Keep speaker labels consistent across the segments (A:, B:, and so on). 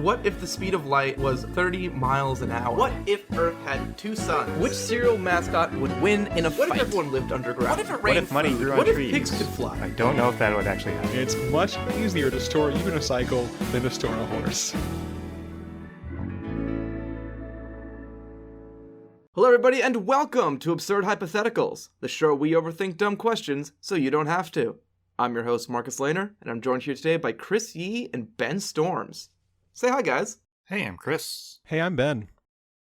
A: What if the speed of light was 30 miles an hour? What if Earth had 2 suns? Which cereal mascot would win in a fight? What if everyone lived underground? What if it rained?
B: What if money grew on
A: What
B: trees?
A: if pigs could fly?
B: I don't know if that would actually happen.
C: It's much easier to store a unicycle than to store a horse.
A: Hello everybody and welcome to Absurd Hypotheticals, the show we overthink dumb questions so you don't have to. I'm your host Marcus Lehner, and I'm joined here today by Chris Yee and Ben Storms. Say hi, guys.
B: Hey, I'm Chris.
C: Hey, I'm Ben.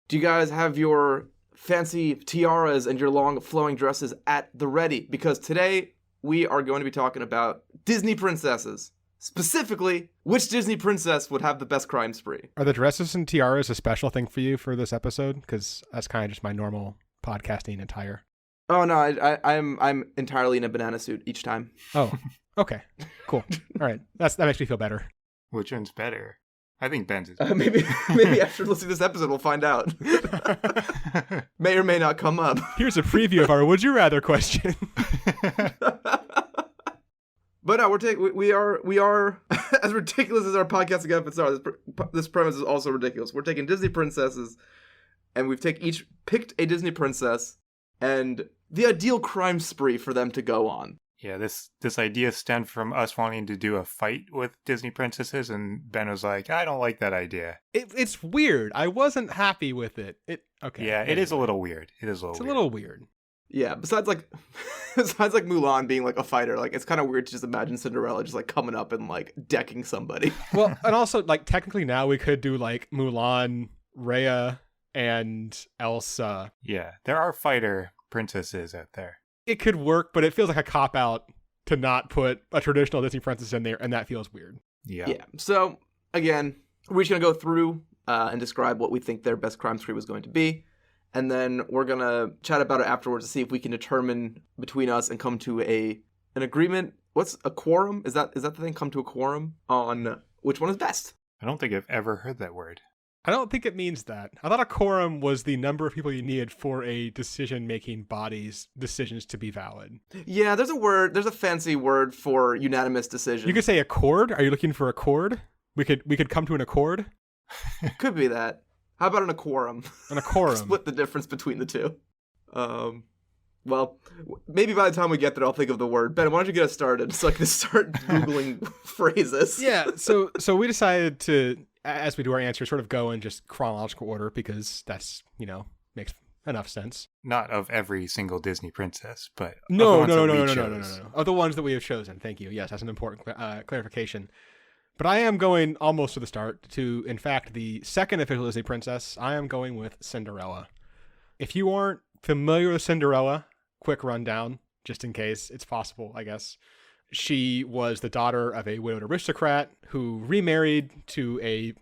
A: Do you guys have your fancy tiaras and your long flowing dresses at the ready? Because today we are going to be talking about Disney princesses. Specifically, which Disney princess would have the best crime spree?
C: Are the dresses and tiaras a special thing for you for this episode? Because that's kind of just my normal podcasting attire.
A: Oh no, I'm entirely in a banana suit each time.
C: Oh, okay, cool. All right, that makes me feel better.
B: Which one's better? I think Ben's is
A: maybe after listening to this episode we'll find out. May or may not come up.
C: Here's a preview of our Would You Rather question.
A: But no, we are as ridiculous as our podcasting efforts are. This premise is also ridiculous. We're taking Disney princesses, and we've each picked a Disney princess and the ideal crime spree for them to go on.
B: Yeah, this idea stemmed from us wanting to do a fight with Disney princesses, and Ben was like, I don't like that idea.
C: It's weird. I wasn't happy with it. Okay.
B: Yeah, it is a little weird.
C: It's a little weird.
A: Yeah, besides Mulan being like a fighter, like it's kind of weird to just imagine Cinderella just like coming up and like decking somebody.
C: Well, and also like technically now we could do like Mulan, Rhea, and Elsa.
B: Yeah, there are fighter princesses out there.
C: It could work, but it feels like a cop-out to not put a traditional Disney princess in there, and that feels weird.
A: Yeah. So, again, we're just going to go through and describe what we think their best crime spree was going to be, and then we're going to chat about it afterwards to see if we can determine between us and come to an agreement. What's a quorum? Is that the thing? Come to a quorum on which one is best?
B: I don't think I've ever heard that word.
C: I don't think it means that. I thought a quorum was the number of people you needed for a decision-making body's decisions to be valid.
A: Yeah, there's a fancy word for unanimous decision.
C: You could say accord. Are you looking for accord? We could come to an accord?
A: Could be that. How about an quorum?
C: An quorum.
A: Split the difference between the two. Well, maybe by the time we get there, I'll think of the word. Ben, why don't you get us started so I can start Googling phrases?
C: Yeah, so we decided to, as we do our answers, sort of go in just chronological order because that's, makes enough sense.
B: Not of every single Disney princess, but
C: no. Of the ones that we have chosen. Thank you. Yes, that's an important clarification. But I am going almost to the start to, in fact, the second official Disney princess. I am going with Cinderella. If you aren't familiar with Cinderella, quick rundown, just in case it's possible, I guess. She was the daughter of a widowed aristocrat who remarried to a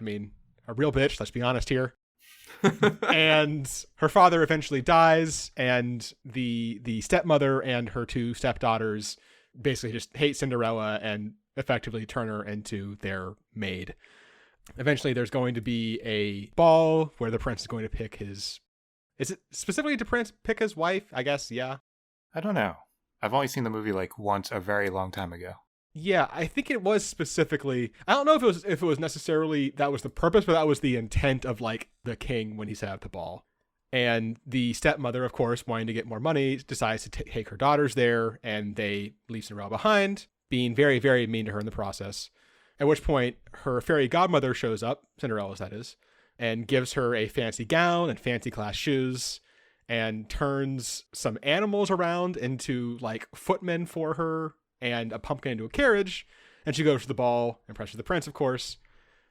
C: real bitch, let's be honest here. And her father eventually dies, and the stepmother and her 2 stepdaughters basically just hate Cinderella and effectively turn her into their maid. Eventually there's going to be a ball where the prince is going to pick his... Is it specifically to pick his wife? I guess, yeah.
B: I don't know. I've only seen the movie like once a very long time ago.
C: Yeah, I think it was specifically... I don't know if it was necessarily that was the purpose, but that was the intent of like the king when he set up the ball. And the stepmother, of course, wanting to get more money, decides to take her daughters there, and they leave Cinderella behind, being very, very mean to her in the process. At which point, her fairy godmother shows up, Cinderella's that is, and gives her a fancy gown and fancy class shoes, and turns some animals around into like footmen for her and a pumpkin into a carriage. And she goes to the ball, impresses the prince, of course,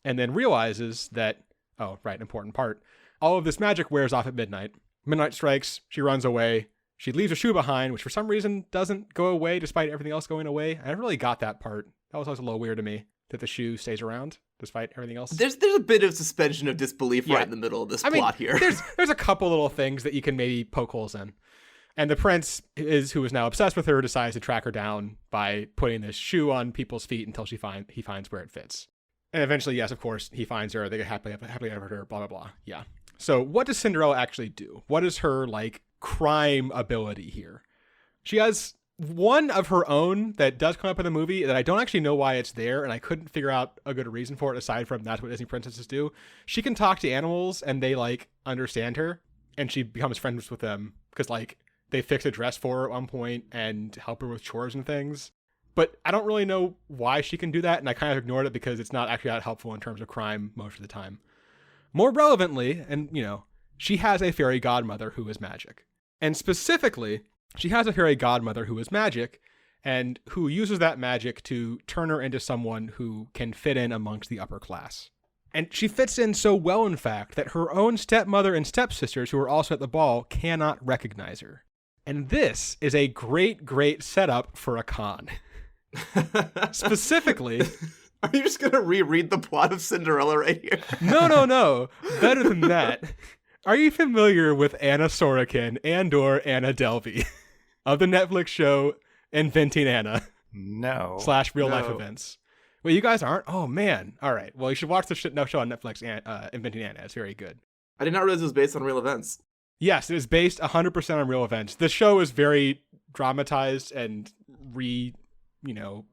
C: and then realizes that, oh, right, important part, all of this magic wears off at midnight. Midnight strikes, she runs away. She leaves a shoe behind, which for some reason doesn't go away despite everything else going away. I never really got that part. That was always a little weird to me, that the shoe stays around despite everything else.
A: There's a bit of suspension of disbelief right in the middle of this plot here.
C: There's a couple little things that you can maybe poke holes in. And the prince, who is now obsessed with her, decides to track her down by putting this shoe on people's feet until he finds where it fits. And eventually, yes, of course, he finds her. They get happily ever her, blah, blah, blah. Yeah. So what does Cinderella actually do? What is her, crime ability here? She has one of her own that does come up in the movie that I don't actually know why it's there, and I couldn't figure out a good reason for it aside from that's what Disney princesses do. She can talk to animals and they like understand her, and she becomes friends with them because like they fix a dress for her at one point and help her with chores and things. But I don't really know why she can do that, and I kind of ignored it because it's not actually that helpful in terms of crime most of the time. More relevantly, and she has a fairy godmother who is magic. And specifically, she has a fairy godmother who is magic and who uses that magic to turn her into someone who can fit in amongst the upper class. And she fits in so well, in fact, that her own stepmother and stepsisters, who are also at the ball, cannot recognize her. And this is a great, great setup for a con. Specifically...
A: Are you just going to reread the plot of Cinderella right here?
C: No. Better than that. Are you familiar with Anna Sorokin and/or Anna Delvey of the Netflix show Inventing Anna?
B: No.
C: / real life events. Well, you guys aren't? Oh, man. All right. Well, you should watch the show on Netflix, Inventing Anna. It's very good.
A: I did not realize it was based on real events.
C: Yes, it is based 100% on real events. The show is very dramatized and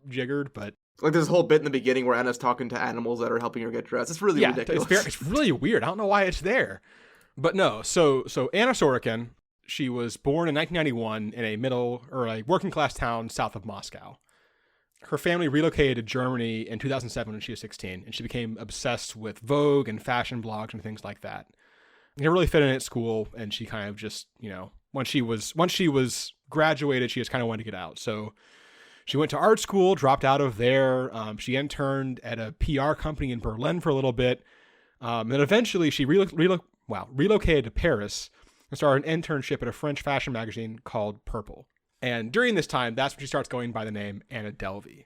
C: jiggered, but...
A: Like there's a whole bit in the beginning where Anna's talking to animals that are helping her get dressed. It's really ridiculous.
C: It's really weird. I don't know why it's there. But no, so Anna Sorokin, she was born in 1991 in a working class town south of Moscow. Her family relocated to Germany in 2007 when she was 16, and she became obsessed with Vogue and fashion blogs and things like that. It really fit in at school, and she kind of just, once she was graduated, she just kind of wanted to get out. So she went to art school, dropped out of there. She interned at a PR company in Berlin for a little bit. And eventually she relocated to Paris and started an internship at a French fashion magazine called Purple. And during this time, that's when she starts going by the name Anna Delvey,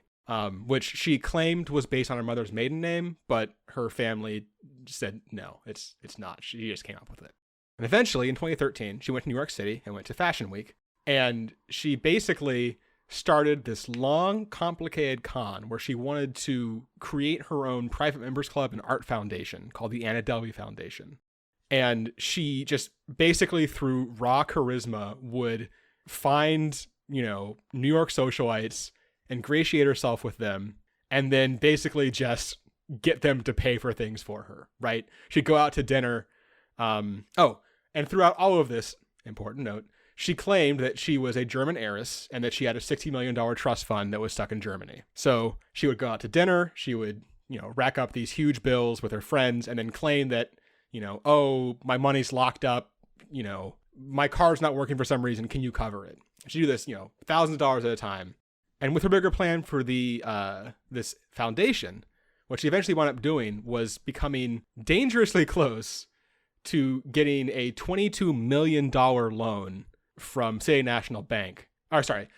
C: which she claimed was based on her mother's maiden name, but her family said, no, it's not. She just came up with it. And eventually, in 2013, she went to New York City and went to Fashion Week. And she basically started this long, complicated con where she wanted to create her own private members club and art foundation called the Anna Delvey Foundation. And she just basically through raw charisma would find, New York socialites, ingratiate herself with them, and then basically just get them to pay for things for her, right? She'd go out to dinner. And throughout all of this, important note, she claimed that she was a German heiress and that she had a $60 million trust fund that was stuck in Germany. So she would go out to dinner. She would, rack up these huge bills with her friends and then claim that, my money's locked up. My car's not working for some reason. Can you cover it? She'd do this, thousands of dollars at a time. And with her bigger plan for the this foundation, what she eventually wound up doing was becoming dangerously close to getting a $22 million loan from City National Bank.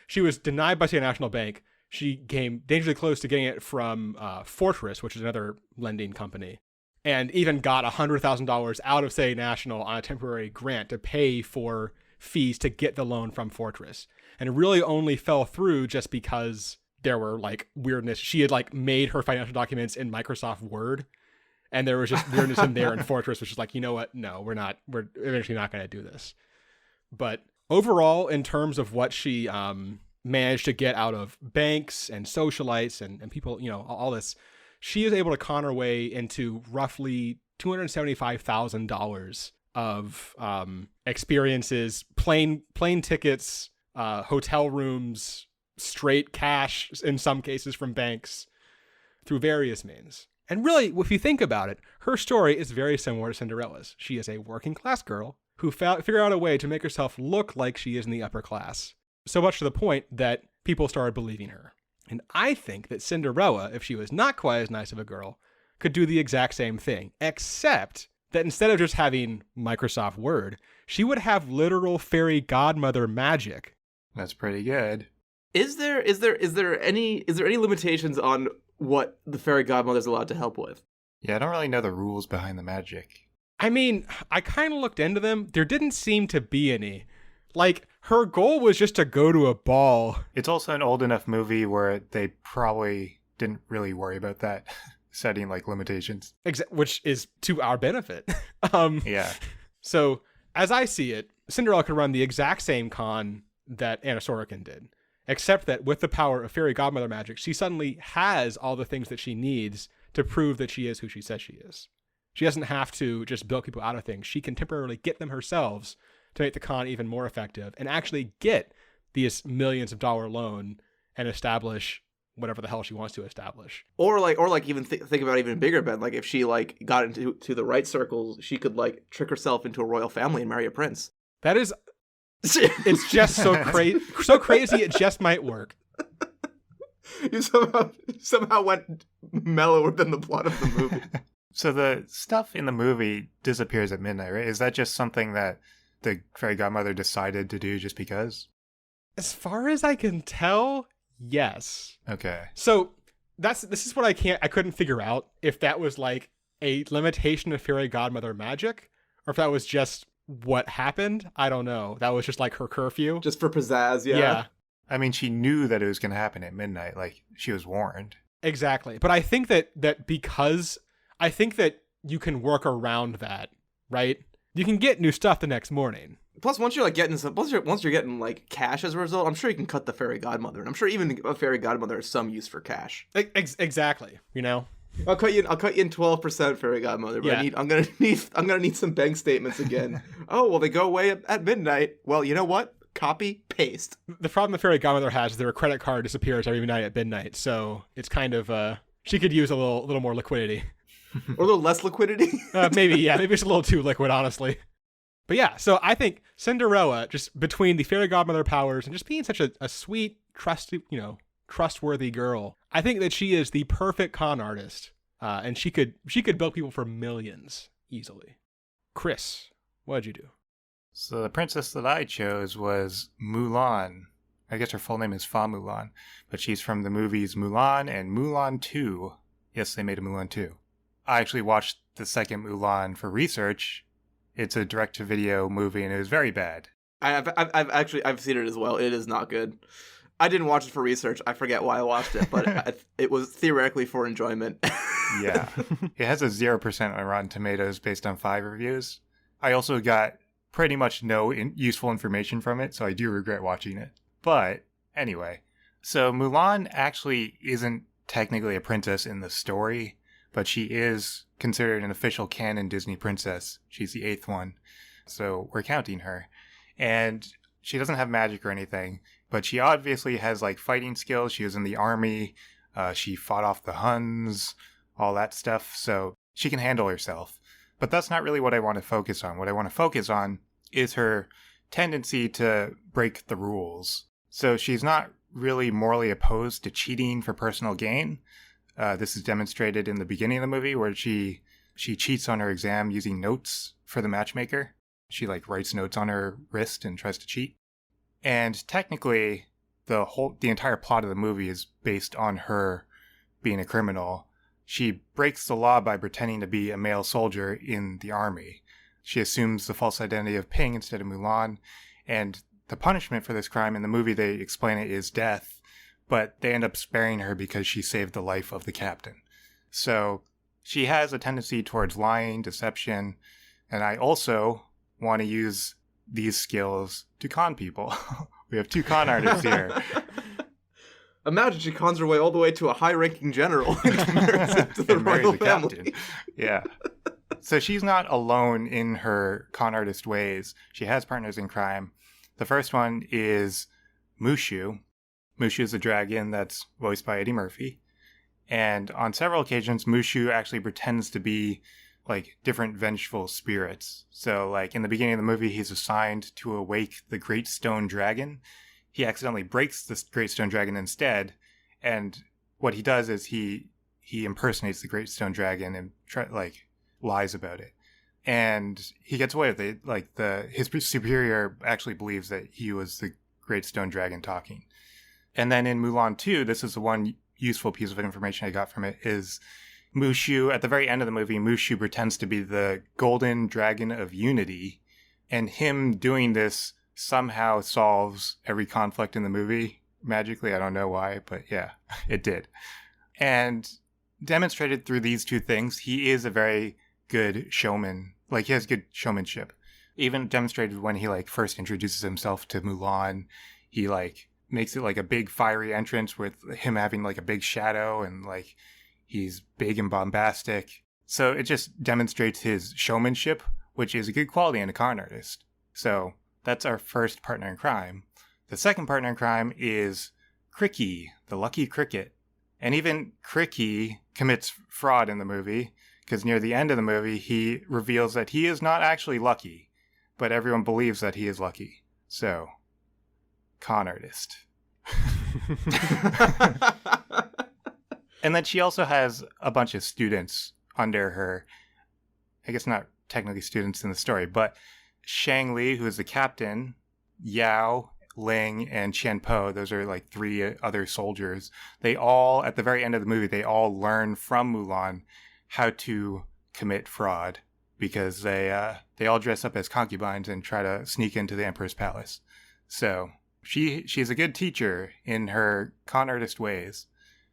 C: She was denied by City National Bank. She came dangerously close to getting it from Fortress, which is another lending company, and even got $100,000 out of City National on a temporary grant to pay for fees to get the loan from Fortress. And it really only fell through just because there were weirdness. She had made her financial documents in Microsoft Word, and there was just weirdness in there, and Fortress was just like, you know what? No, we're eventually not going to do this. But overall, in terms of what she managed to get out of banks and socialites and people, all this, she is able to con her way into roughly $275,000 of experiences, plane tickets, hotel rooms, straight cash in some cases from banks through various means. And really, if you think about it, her story is very similar to Cinderella's. She is a working class girl who figured out a way to make herself look like she is in the upper class. So much to the point that people started believing her. And I think that Cinderella, if she was not quite as nice of a girl, could do the exact same thing, except that instead of just having Microsoft Word, she would have literal fairy godmother magic.
B: That's pretty good.
A: Is there any limitations on what the fairy godmother is allowed to help with?
B: Yeah, I don't really know the rules behind the magic.
C: I mean, I kind of looked into them. There didn't seem to be any. Her goal was just to go to a ball.
B: It's also an old enough movie where they probably didn't really worry about that, setting limitations.
C: Which is to our benefit.
B: Yeah.
C: So, as I see it, Cinderella could run the exact same con that Anna Sorokin did. except that with the power of fairy godmother magic, she suddenly has all the things that she needs to prove that she is who she says she is. She doesn't have to just bilk people out of things. She can temporarily get them herself to make the con even more effective and actually get these millions of dollar loan and establish whatever the hell she wants to establish.
A: Or even think about even bigger, Ben. Like if she like got into the right circles, she could like trick herself into a royal family and marry a prince.
C: That is, it's just so crazy it just might work.
A: You somehow went mellower than the plot of the movie.
B: So the stuff in the movie disappears at midnight, right? Is that just something that the fairy godmother decided to do just because?
C: As far as I can tell, yes.
B: Okay.
C: So this is what I couldn't figure out, if that was like a limitation of fairy godmother magic or if that was just what happened. I don't know. That was just like her curfew.
A: Just for pizzazz, yeah.
C: Yeah.
B: I mean, she knew that it was going to happen at midnight. Like, she was warned.
C: Exactly. But I think that because I think that you can work around that, right? You can get new stuff the next morning.
A: Plus, once you're getting like cash as a result, I'm sure you can cut the fairy godmother, and I'm sure even a fairy godmother has some use for cash.
C: Exactly. You know,
A: I'll cut you in 12%, fairy godmother. But
C: Yeah.
A: I'm gonna need some bank statements again. Oh well, they go away at midnight. Well, you know what? Copy paste.
C: the problem the fairy godmother has is that her credit card disappears every night at midnight, so it's kind of she could use a little more liquidity.
A: Or a little less liquidity.
C: Maybe it's a little too liquid, honestly. But yeah, so I think Cinderella, just between the fairy godmother powers and just being such a sweet, trustworthy girl, I think that she is the perfect con artist, and she could bilk people for millions easily. Chris, what did you do?
B: So the princess that I chose was Mulan. I guess her full name is Fa Mulan, but she's from the movies Mulan and Mulan 2. Yes, they made a Mulan 2. I actually watched the second Mulan for research. It's a direct-to-video movie, and it was very bad.
A: I've seen it as well. It is not good. I didn't watch it for research. I forget why I watched it, but it was theoretically for enjoyment.
B: Yeah. It has a 0% on Rotten Tomatoes based on 5 reviews. I also got pretty much no useful information from it, so I do regret watching it. But anyway, so Mulan actually isn't technically a princess in the story, but she is considered an official canon Disney princess. She's the 8th one, so we're counting her. And she doesn't have magic or anything, but she obviously has like fighting skills. She was in the army. She fought off the Huns, all that stuff. So she can handle herself. But that's not really what I want to focus on. What I want to focus on is her tendency to break the rules. So she's not really morally opposed to cheating for personal gain. This is demonstrated in the beginning of the movie where she cheats on her exam using notes for the matchmaker. She like writes notes on her wrist and tries to cheat. And technically, the entire plot of the movie is based on her being a criminal. She breaks the law by pretending to be a male soldier in the army. She assumes the false identity of Ping instead of Mulan, and the punishment for this crime in the movie, they explain it, is death, but they end up sparing her because she saved the life of the captain. So she has a tendency towards lying, deception, and I also want to use these skills to con people. We have 2 con artists here.
A: Imagine she cons her way all the way to a high-ranking general and marries into the royal family.
B: Captain. Yeah. So she's not alone in her con artist ways. She has partners in crime. The first one is Mushu. Mushu is a dragon that's voiced by Eddie Murphy. And on several occasions, Mushu actually pretends to be like different vengeful spirits. So like in the beginning of the movie, he's assigned to awake the Great Stone Dragon. He accidentally breaks this Great Stone Dragon instead. And what he does is he impersonates the Great Stone Dragon and lies about it. And he gets away with it. Like his superior actually believes that he was the Great Stone Dragon talking. And then in Mulan 2, this is the one useful piece of information I got from it, is Mushu, at the very end of the movie, Mushu pretends to be the Golden Dragon of Unity. And him doing this somehow solves every conflict in the movie magically. I don't know why, but yeah, it did. And demonstrated through these 2 things, he is a very good showman. Like, he has good showmanship. Even demonstrated when he first introduces himself to Mulan. He makes it like a big fiery entrance with him having like a big shadow and like he's big and bombastic. So it just demonstrates his showmanship, which is a good quality in a con artist. So that's our first partner in crime. The second partner in crime is Cricky, the lucky cricket. And even Cricky commits fraud in the movie, because near the end of the movie, he reveals that he is not actually lucky, but everyone believes that he is lucky. So, con artist. And then she also has a bunch of students under her. I guess not technically students in the story, but Shang Li, who is the captain, Yao, Ling, and Qian Po, those are like three other soldiers. They all, at the very end of the movie, they all learn from Mulan how to commit fraud because they all dress up as concubines and try to sneak into the emperor's palace. So she's a good teacher in her con artist ways.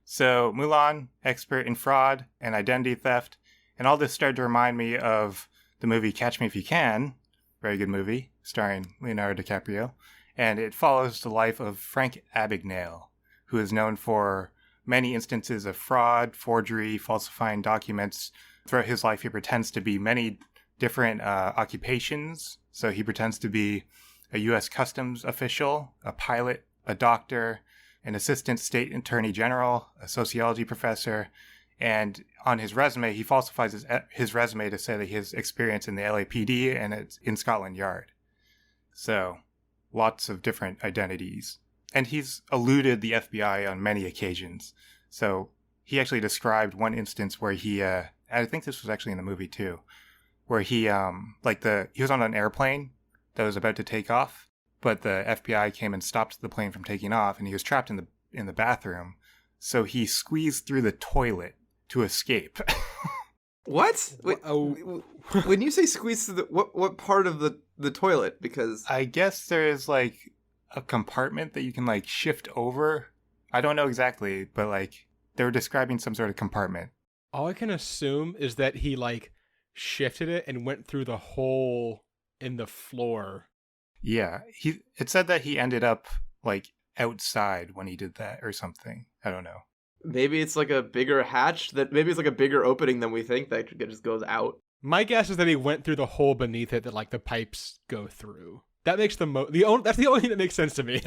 B: So Mulan, expert in fraud and identity theft, and all this started to remind me of the movie Catch Me If You Can, very good movie, starring Leonardo DiCaprio, and it follows the life of Frank Abagnale, who is known for many instances of fraud, forgery, falsifying documents. Throughout his life, he pretends to be many different occupations. So he pretends to be a U.S. Customs official, a pilot, a doctor, an assistant state attorney general, a sociology professor, and on his resume, he falsifies his resume to say that he has experience in the LAPD and it's in Scotland Yard. So, lots of different identities. And he's eluded the FBI on many occasions. So, he actually described one instance where he, I think this was actually in the movie too, where he, he was on an airplane that was about to take off, but the FBI came and stopped the plane from taking off, and he was trapped in the bathroom. So he squeezed through the toilet to escape.
A: What? Wait, when you say squeeze through what part of the toilet? Because
B: I guess there is like a compartment that you can like shift over. I don't know exactly, but like they were describing some sort of compartment.
C: All I can assume is that he like shifted it and went through the hole in the floor.
B: Yeah, it said that he ended up like outside when he did that or something. I don't know.
A: maybe it's like a bigger hatch maybe it's like a bigger opening than we think that just goes out.
C: My guess is that he went through the hole beneath it that like the pipes go through. That makes that's the only thing that makes sense to me.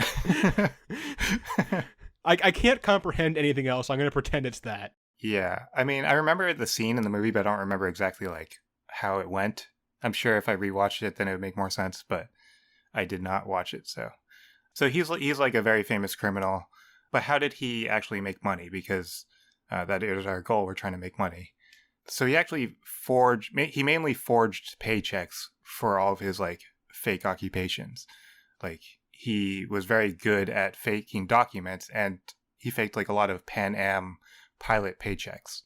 C: I can't comprehend anything else. I'm going to pretend it's that.
B: Yeah, I mean, I remember the scene in the movie, but I don't remember exactly like how it went. I'm sure if I rewatched it, then it would make more sense, but I did not watch it. So he's like a very famous criminal, but how did he actually make money? Because that is our goal. We're trying to make money. So he actually mainly forged paychecks for all of his like fake occupations. Like he was very good at faking documents, and he faked like a lot of Pan Am pilot paychecks.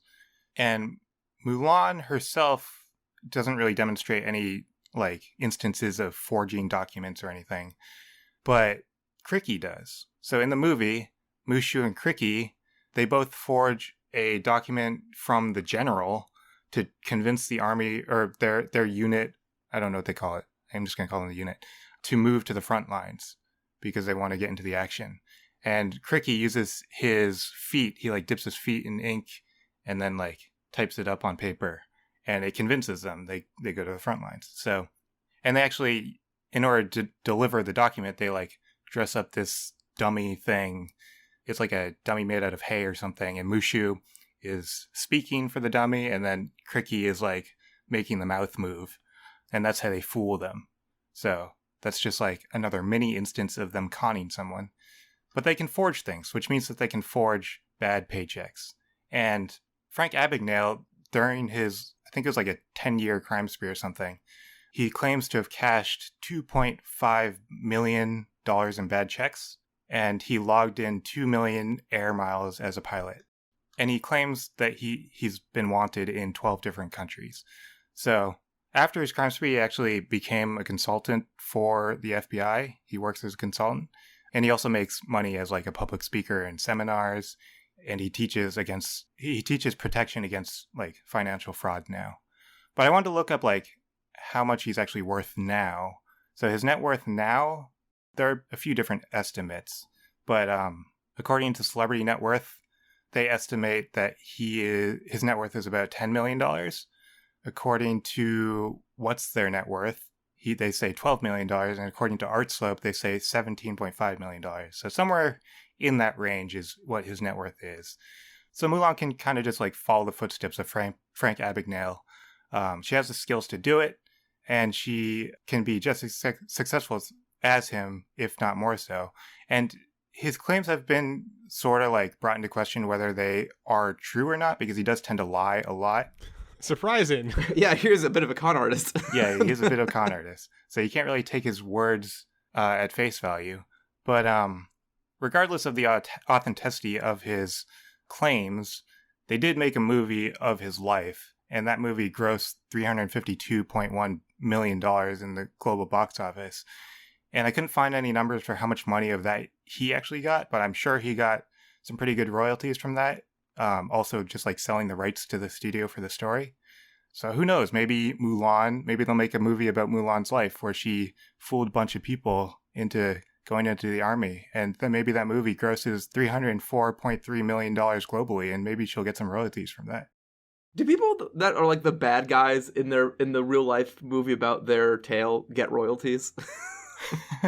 B: And Mulan herself doesn't really demonstrate any like instances of forging documents or anything, but Cricky does. So in the movie, Mushu and Cricky, they both forge a document from the general to convince the army or their unit, I don't know what they call it, I'm just going to call them the unit, to move to the front lines because they want to get into the action. And Cricky uses his feet, he like dips his feet in ink and then like types it up on paper, and it convinces them they go to the front lines. So, and they actually, in order to deliver the document, they like dress up this dummy thing. It's like a dummy made out of hay or something, and Mushu is speaking for the dummy, and then Cricky is like making the mouth move, and that's how they fool them. So that's just like another mini instance of them conning someone. But they can forge things, which means that they can forge bad paychecks. And Frank Abagnale, during his, I think it was like a 10-year crime spree or something, he claims to have cashed $2.5 million in bad checks, and he logged in 2 million air miles as a pilot. And he claims that he's been wanted in 12 different countries. So after his crime spree, he actually became a consultant for the FBI. He works as a consultant. And he also makes money as like a public speaker in seminars. And he teaches protection against like financial fraud now. But I wanted to look up like how much he's actually worth now. So his net worth now, there are a few different estimates. But according to Celebrity Net Worth, they estimate that his net worth is about $10 million. According to What's Their Net Worth, they say $12 million. And according to ArtSlope, they say $17.5 million. So somewhere in that range is what his net worth is. So Mulan can kind of just like follow the footsteps of Frank Abagnale. She has the skills to do it, and she can be just as successful as him, if not more so. And his claims have been sort of like brought into question whether they are true or not, because he does tend to lie a lot.
C: Surprising.
A: Yeah, here's a bit of a con artist.
B: Yeah, he is a bit of a con artist. So you can't really take his words at face value. But regardless of the authenticity of his claims, they did make a movie of his life, and that movie grossed $352.1 million in the global box office. And I couldn't find any numbers for how much money of that he actually got, but I'm sure he got some pretty good royalties from that. Also, just like selling the rights to the studio for the story. So who knows? Maybe they'll make a movie about Mulan's life where she fooled a bunch of people into going into the army. And then maybe that movie grosses $304.3 million globally, and maybe she'll get some royalties from that.
A: Do people that are like the bad guys in the real life movie about their tale get royalties?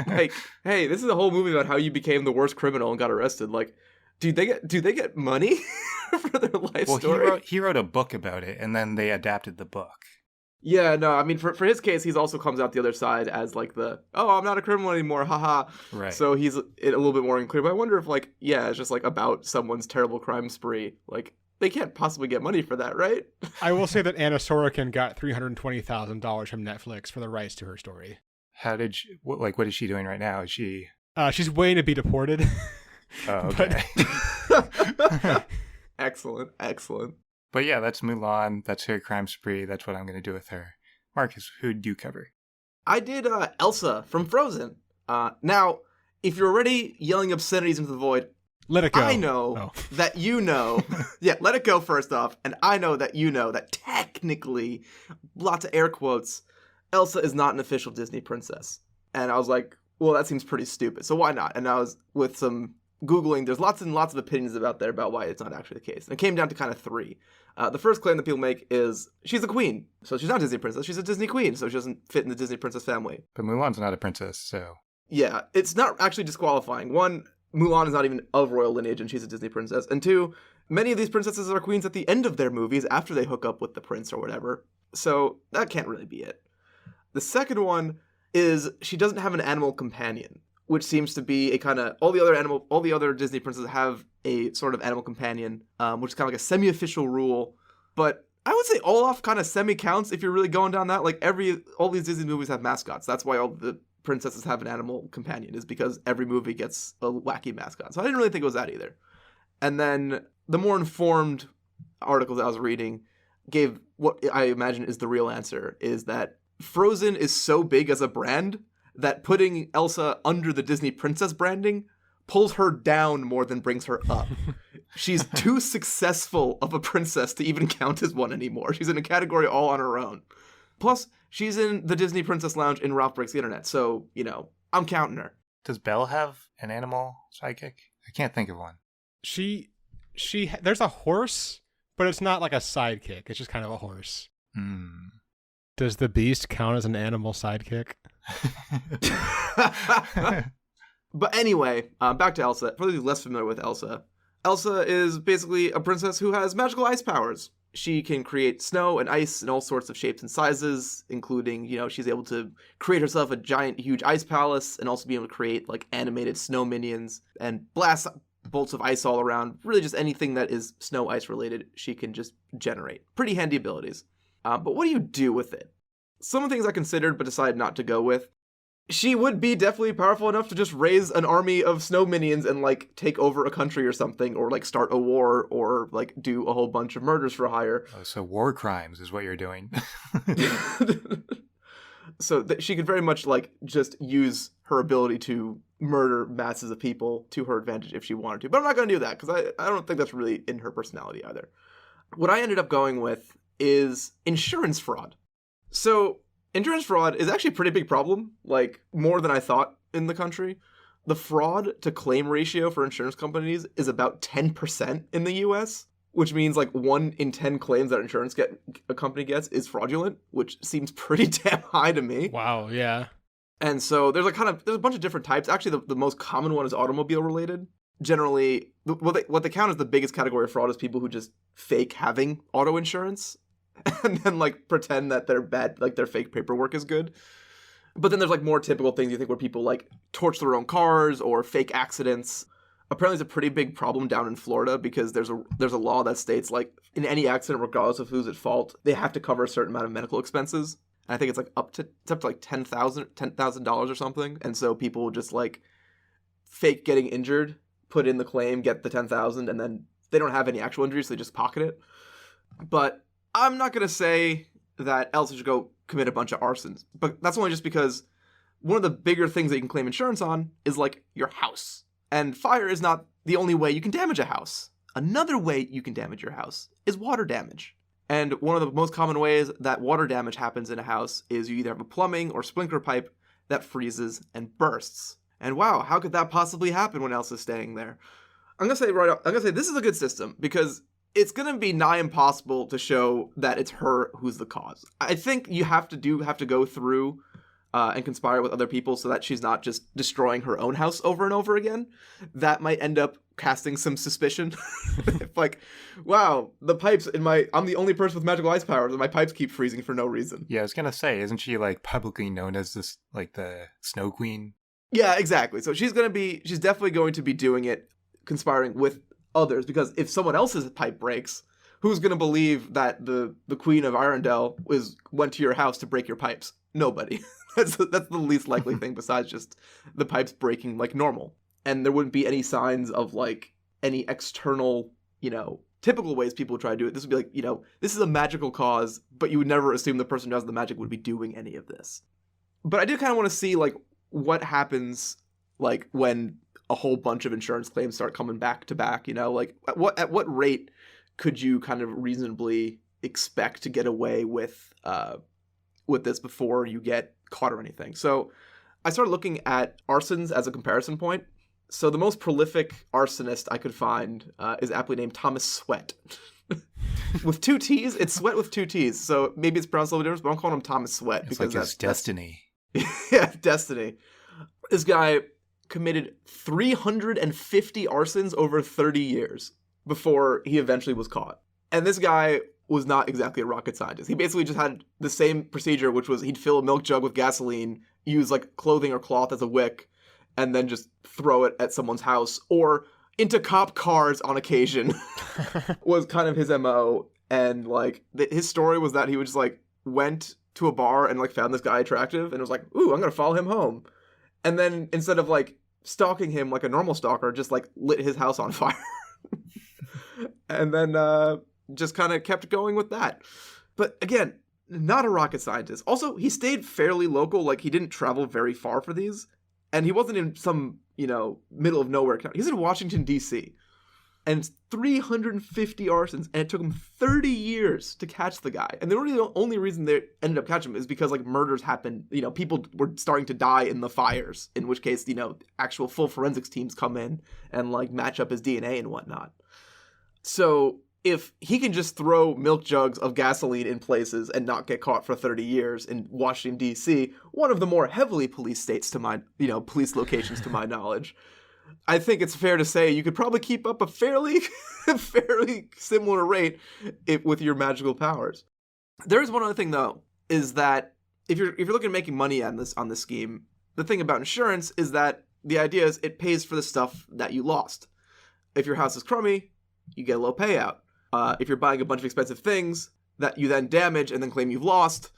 A: Like, hey, this is a whole movie about how you became the worst criminal and got arrested. Like, do they get money for their life story?
B: Well, he wrote a book about it, and then they adapted the book.
A: Yeah, no, I mean, for his case, he's also comes out the other side as like I'm not a criminal anymore, haha.
B: Right.
A: So he's a little bit more unclear. But I wonder if it's just like about someone's terrible crime spree. Like, they can't possibly get money for that, right?
C: I will say that Anna Sorokin got $320,000 from Netflix for the rights to her story.
B: What is she doing right now? Is she...
C: She's waiting to be deported.
B: Oh, okay.
A: Excellent.
B: But yeah, that's Mulan. That's her crime spree. That's what I'm going to do with her. Marcus, who'd you cover?
A: I did Elsa from Frozen. Now, if you're already yelling obscenities into the void,
C: let it go.
A: I know that you know. Yeah, let it go first off. And I know that you know that technically, lots of air quotes, Elsa is not an official Disney princess. And I was like, well, that seems pretty stupid. So why not? And I was with some Googling. There's lots and lots of opinions about why it's not actually the case. And it came down to kind of three. The first claim that people make is she's a queen. So she's not a Disney princess. She's a Disney queen. So she doesn't fit in the Disney princess family.
B: But Mulan's not a princess, so...
A: Yeah, it's not actually disqualifying. One, Mulan is not even of royal lineage and she's a Disney princess. And two, many of these princesses are queens at the end of their movies after they hook up with the prince or whatever. So that can't really be it. The second one is she doesn't have an animal companion, which seems to be a kind of all the other Disney princesses have a sort of animal companion, which is kind of like a semi-official rule. But I would say Olaf kind of semi-counts if you're really going down that. Like all these Disney movies have mascots. That's why all the princesses have an animal companion, is because every movie gets a wacky mascot. So I didn't really think it was that either. And then the more informed articles I was reading gave what I imagine is the real answer, is that Frozen is so big as a brand that putting Elsa under the Disney princess branding pulls her down more than brings her up. She's too successful of a princess to even count as one anymore. She's in a category all on her own. Plus, she's in the Disney Princess Lounge in Ralph Breaks the Internet, so, I'm counting her.
B: Does Belle have an animal sidekick? I can't think of one.
C: There's a horse, but it's not like a sidekick. It's just kind of a horse. Does the Beast count as an animal sidekick?
A: But anyway, back to Elsa. For those of you less familiar with Elsa, Elsa is basically a princess who has magical ice powers. She can create snow and ice in all sorts of shapes and sizes, including, she's able to create herself a giant, huge ice palace and also be able to create like animated snow minions and blast bolts of ice all around. Really just anything that is snow ice related, she can just generate. Pretty handy abilities. But what do you do with it? Some of the things I considered but decided not to go with. She would be definitely powerful enough to just raise an army of snow minions and like take over a country or something, or like start a war, or like do a whole bunch of murders for hire.
B: Oh, so war crimes is what you're doing.
A: So she could very much like just use her ability to murder masses of people to her advantage if she wanted to. But I'm not going to do that because I don't think that's really in her personality either. What I ended up going with is insurance fraud. So insurance fraud is actually a pretty big problem, like more than I thought in the country. the fraud to claim ratio for insurance companies is about 10% in the US, which means like 1 in 10 claims that a company gets is fraudulent, which seems pretty damn high to me.
C: Wow, yeah.
A: And so there's a bunch of different types. Actually, the most common one is automobile related. Generally, what they count as the biggest category of fraud is people who just fake having auto insurance and then like pretend that their their fake paperwork is good. But then there's like more typical things you think where people like torch their own cars or fake accidents. Apparently it's a pretty big problem down in Florida because there's a law that states like in any accident, regardless of who's at fault, they have to cover a certain amount of medical expenses. And I think it's like up to like $10,000 or something. And so people will just like fake getting injured, put in the claim, get the $10,000, and then they don't have any actual injuries, so they just pocket it. But I'm not gonna say that Elsa should go commit a bunch of arsons, but that's only just because one of the bigger things that you can claim insurance on is like your house. And fire is not the only way you can damage a house. Another way you can damage your house is water damage. And one of the most common ways that water damage happens in a house is you either have a plumbing or sprinkler pipe that freezes and bursts. And wow, how could that possibly happen when Elsa's staying there? I'm gonna say this is a good system because it's gonna be nigh impossible to show that it's her who's the cause. I think you have to go through and conspire with other people so that she's not just destroying her own house over and over again. That might end up casting some suspicion. If like, wow, the pipes I'm the only person with magical ice powers and my pipes keep freezing for no reason.
B: Yeah, I was gonna say, isn't she like publicly known as this like the Snow Queen?
A: Yeah, exactly. So she's definitely going to be doing it, conspiring with others, because if someone else's pipe breaks, who's going to believe that the Queen of Arendelle went to your house to break your pipes? Nobody. That's the least likely thing besides just the pipes breaking like normal. And there wouldn't be any signs of like any external, typical ways people would try to do it. This would be like, this is a magical cause, but you would never assume the person who does the magic would be doing any of this. But I do kind of want to see like what happens like when a whole bunch of insurance claims start coming back to back, like at what rate could you kind of reasonably expect to get away with this before you get caught or anything. So I started looking at arsons as a comparison point. So the most prolific arsonist I could find is aptly named Thomas Sweat. With 2 T's, it's Sweat with 2 T's. So maybe it's pronounced a little different, but I'm calling him Thomas Sweat.
B: It's
A: because
B: like his destiny.
A: Yeah, destiny. This guy committed 350 arsons over 30 years before he eventually was caught. And this guy was not exactly a rocket scientist. He basically just had the same procedure, which was he'd fill a milk jug with gasoline, use like clothing or cloth as a wick, and then just throw it at someone's house or into cop cars on occasion was kind of his MO. And like his story was that he would just like went to a bar and like found this guy attractive and was like, ooh, I'm gonna follow him home. And then instead of like stalking him like a normal stalker, just like lit his house on fire. And then just kind of kept going with that. But again, not a rocket scientist. Also, he stayed fairly local. Like he didn't travel very far for these. And he wasn't in some, middle of nowhere county. He's in Washington, D.C. And it's 350 arsons, and it took him 30 years to catch the guy. And the only reason they ended up catching him is because like murders happened. People were starting to die in the fires, in which case, actual full forensics teams come in and like match up his DNA and whatnot. So if he can just throw milk jugs of gasoline in places and not get caught for 30 years in Washington, D.C., one of the more heavily policed states to my, police locations to my knowledge, I think it's fair to say you could probably keep up a fairly similar rate with your magical powers. There is one other thing, though, is that if you're looking at making money on this scheme, the thing about insurance is that the idea is it pays for the stuff that you lost. If your house is crummy, you get a low payout. If you're buying a bunch of expensive things that you then damage and then claim you've lost,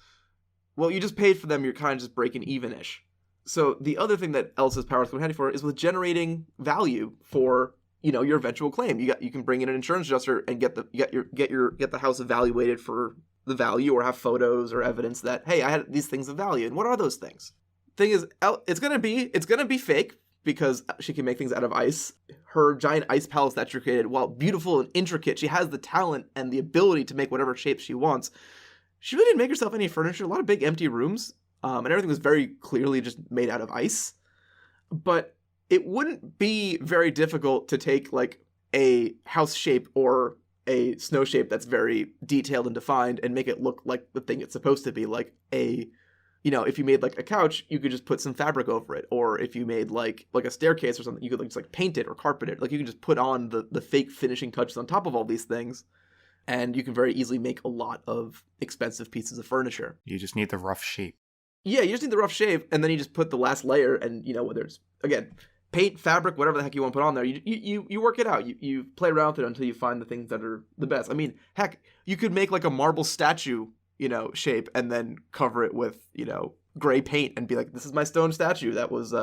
A: well, you just paid for them. You're kind of just breaking even-ish. So the other thing that Elsa's powers come handy for is with generating value for your eventual claim. You can bring in an insurance adjuster and get the house evaluated for the value, or have photos or evidence that, hey, I had these things of value. And what are those things? Thing is, it's gonna be fake because she can make things out of ice. Her giant ice palace that she created, while beautiful and intricate, she has the talent and the ability to make whatever shape she wants. She really didn't make herself any furniture. A lot of big empty rooms. And everything was very clearly just made out of ice. But it wouldn't be very difficult to take like a house shape or a snow shape that's very detailed and defined and make it look like the thing it's supposed to be. Like if you made like a couch, you could just put some fabric over it. Or if you made like a staircase or something, you could just like paint it or carpet it. Like you can just put on the fake finishing touches on top of all these things. And you can very easily make a lot of expensive pieces of furniture.
B: You just need the rough shape.
A: Yeah, you just need the rough shape, and then you just put the last layer, and whether it's, again, paint, fabric, whatever the heck you want to put on there, you work it out. You play around with it until you find the things that are the best. I mean, heck, you could make like a marble statue, shape, and then cover it with, gray paint and be like, this is my stone statue that was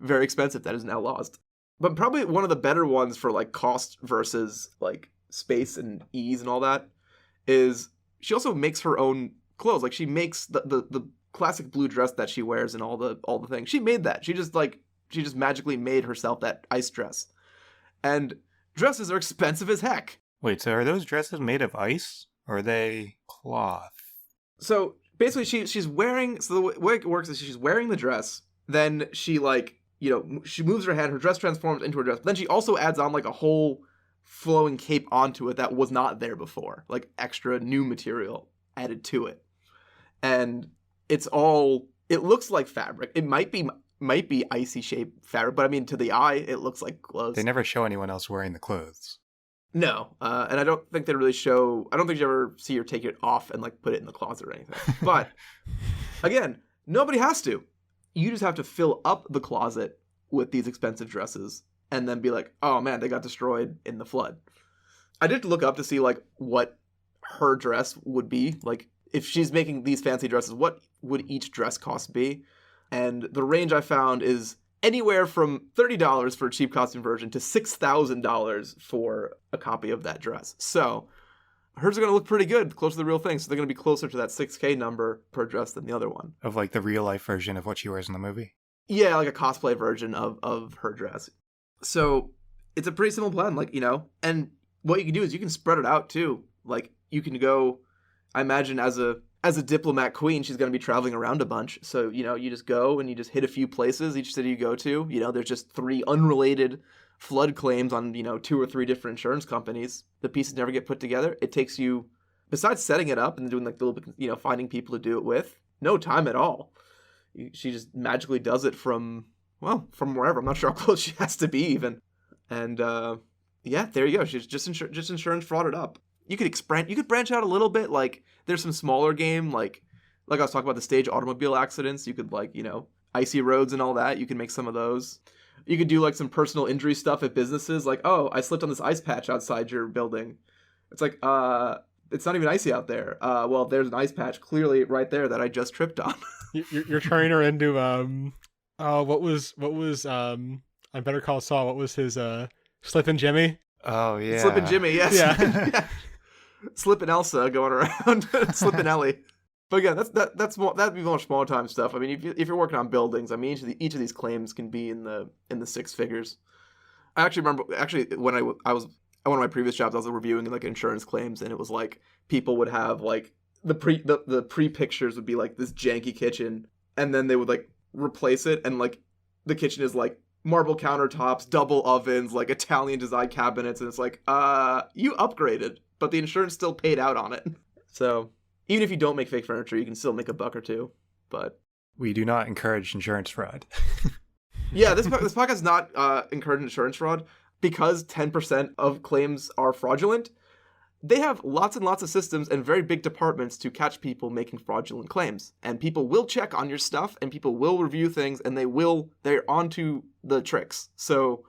A: very expensive, that is now lost. But probably one of the better ones for like cost versus like space and ease and all that is she also makes her own clothes. Like she makes the classic blue dress that she wears and all the things. She made that. She just magically made herself that ice dress. And dresses are expensive as heck.
B: Wait, so are those dresses made of ice or are they cloth?
A: So basically she's wearing, so the way it works is she's wearing the dress, then she she moves her head, her dress transforms into her dress, but then she also adds on like a whole flowing cape onto it that was not there before, like extra new material added to it. And it looks like fabric. It might be icy shaped fabric, but I mean, to the eye, it looks like clothes.
B: They never show anyone else wearing the clothes.
A: No, and I don't think they really show. I don't think you ever see her take it off and like put it in the closet or anything. But again, nobody has to. You just have to fill up the closet with these expensive dresses, and then be like, oh man, they got destroyed in the flood. I did look up to see like what her dress would be like. If she's making these fancy dresses, what would each dress cost be? And the range I found is anywhere from $30 for a cheap costume version to $6,000 for a copy of that dress. So hers are going to look pretty good, close to the real thing. So they're going to be closer to that $6,000 number per dress than the other one.
B: Of like the real life version of what she wears in the movie?
A: Yeah, like a cosplay version of her dress. So it's a pretty simple plan, and what you can do is you can spread it out too. Like you can go, I imagine as a diplomat queen, she's going to be traveling around a bunch. So, you just go and you just hit a few places, each city you go to. There's just 3 unrelated flood claims on, 2 or 3 different insurance companies. The pieces never get put together. It takes you, besides setting it up and doing like the little bit, finding people to do it with, no time at all. She just magically does it from wherever. I'm not sure how close she has to be even. And yeah, there you go. She's just insurance frauded up. You could branch out a little bit. Like there's some smaller game, like I was talking about the stage automobile accidents. You could icy roads and all that. You can make some of those. You could do like some personal injury stuff at businesses. Like, oh, I slipped on this ice patch outside your building. It's like, it's not even icy out there. Well, there's an ice patch clearly right there that I just tripped on.
C: You're turning her into what was on Better Call Saul? What was his Slippin' Jimmy?
B: Oh yeah,
A: Slippin' Jimmy. Yes. Yeah. Slippin' Elsa going around, Slippin' Ellie. But again, that'd be more smaller time stuff. I mean, if you're working on buildings, I mean, each of these claims can be in the 6 figures. I actually remember when I was at one of my previous jobs, I was reviewing like insurance claims, and it was like people would have like the pre pictures would be like this janky kitchen, and then they would like replace it, and like the kitchen is like marble countertops, double ovens, like Italian design cabinets, and it's like, you upgraded, but the insurance still paid out on it. So even if you don't make fake furniture, you can still make a buck or two. But
B: we do not encourage insurance fraud.
A: Yeah, this podcast is not encouraging insurance fraud because 10% of claims are fraudulent. They have lots and lots of systems and very big departments to catch people making fraudulent claims. And people will check on your stuff, and people will review things, and they're onto the tricks. So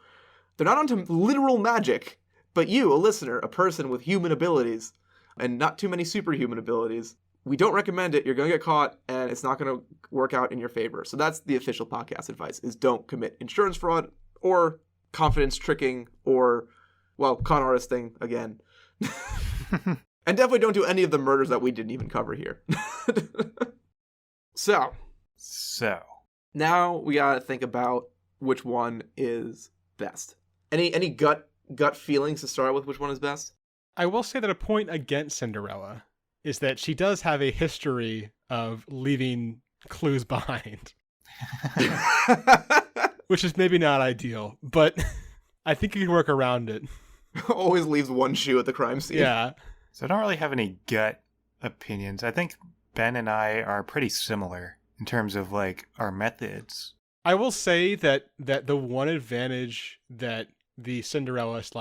A: they're not onto literal magic, but you, a listener, a person with human abilities, and not too many superhuman abilities, we don't recommend it. You're going to get caught, and it's not going to work out in your favor. So that's the official podcast advice, is don't commit insurance fraud or confidence tricking or, well, con artist thing again. And definitely don't do any of the murders that we didn't even cover here. So now we gotta think about which one is best. Any gut feelings to start with? Which one is best?
C: I will say that a point against Cinderella is that she does have a history of leaving clues behind. which is maybe not ideal, but I think you can work around it.
A: Always leaves one shoe at the crime scene.
C: Yeah.
B: So I don't really have any gut opinions. I think Ben and I are pretty similar in terms of like our methods.
C: I will say that the one advantage that the Cinderella /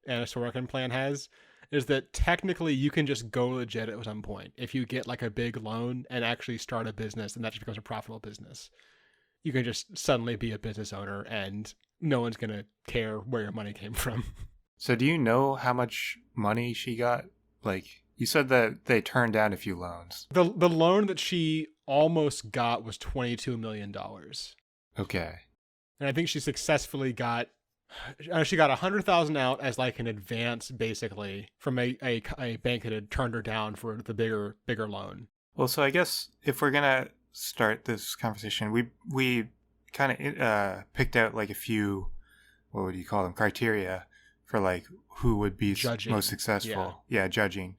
C: Anna Sorokin plan has is that technically you can just go legit at some point. If you get like a big loan and actually start a business, and that just becomes a profitable business, you can just suddenly be a business owner and no one's going to care where your money came from.
B: So do you know how much money she got? Like, you said that they turned down a few loans.
C: The loan that she almost got was $22 million.
B: Okay.
C: And I think she successfully got, she got $100,000 out as like an advance, basically, from a bank that had turned her down for the bigger loan.
B: Well, so I guess if we're going to start this conversation, we kind of picked out like a few, what would you call them, criteria for like who would be
C: Judging.
B: most successful. Yeah, judging.